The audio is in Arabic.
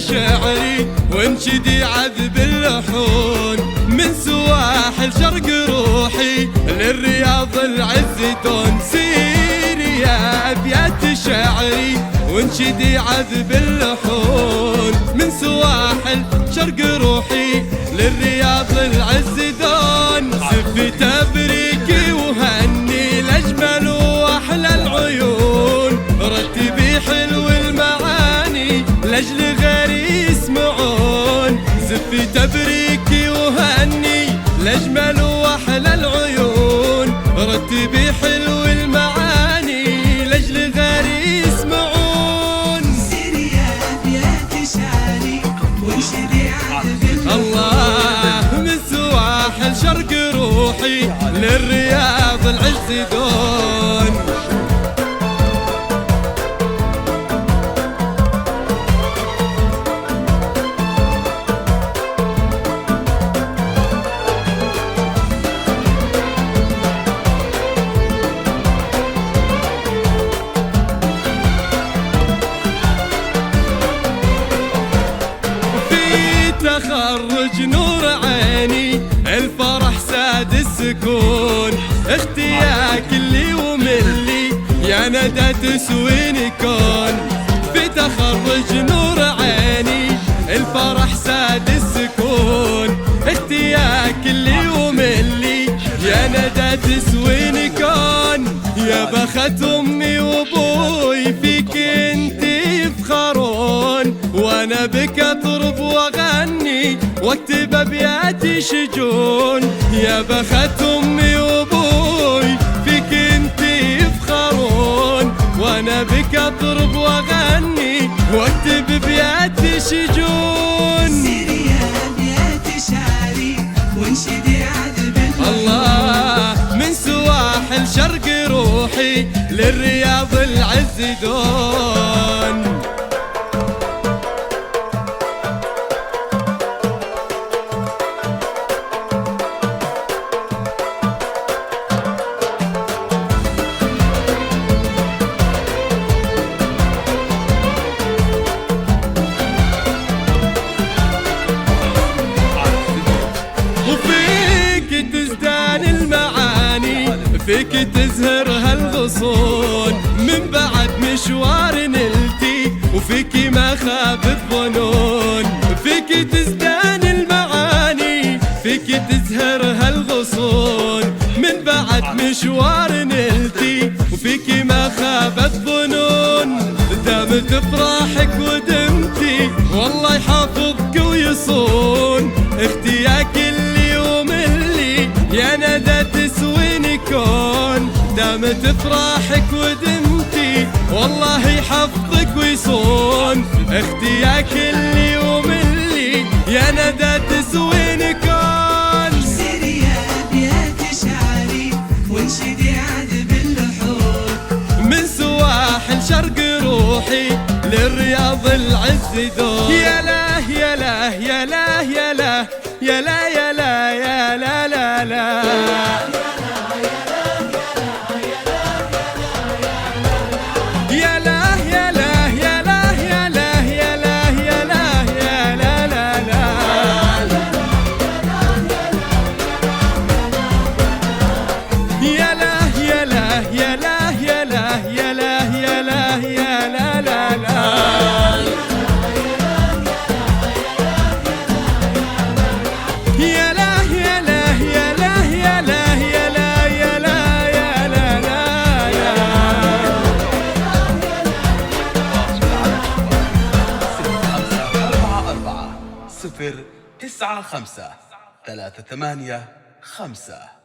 شعري وانشدي عذب اللحون من سواحل شرق روحي للرياض العز دون. سيري يا أبيات شعري وانشدي عذب اللحون من سواحل شرق روحي للرياض العز دون. زفي تبريكي وهني الأجمل وأحلى العيون، رتبي حلو المعاني لأجل غيري يسمعون. زفي تبريكي وهني الأجمل وأحلى العيون، رتبي حلو المعاني لأجل غيري يسمعون. سيري يا أبيات شعري وانشدي عذب الله من سواحل شرق روحي للرياض العز دون. تخرج نور عيني الفرح ساد السكون، اختياك اللي وملي يا ندى تسويني كون. في تخرج نور عيني الفرح ساد السكون، اختياك اللي وملي يا ندى تسويني كون. يا بخت امي وابوي فيك انتي يفخرون، وانا بك اطرب واغني واكتب ابياتي شجون. يا بخت امي وابوي فيك انتي يفخرون، وانا بك اطرب واغني واكتب ابياتي شجون. سيري يا أبيات شعري وانشدي عذب الله من سواحل شرق روحي للرياض العز دون. وفيك تزدان المعاني، فيك تزهر هالغصون، من بعد مشوار نلتي وفيك ما خابت ظنون. فيك تزدان المعاني، فيك تزهر هالغصون، من بعد مشوار نلتي وفيك ما خابت ظنون. دامت افراحك ودمتي والله يحافظك ويصون، اختياك اللي وملي يا ندى تسويني كون. دامت افراحك ودمتي والله يحفظك ويصون، اختياك اللي وملي يا ندى تسويني كون. سيري يا أبيات شعري وانشدي عذب اللحون من سواحل شرق روحي للرياض العز دون. يا لا يا لا يا لا يا لا يا لا يا لا يا لا لا لا يا لا يا لا يا لا يا لا يا لا يا لا يا لا لا لا يا لا يا لا يا لا يا لا يا لا يا لا يا لا لا لا يا لا يا لا يا لا يا لا يا لا يا لا يا لا لا 054 095 38 5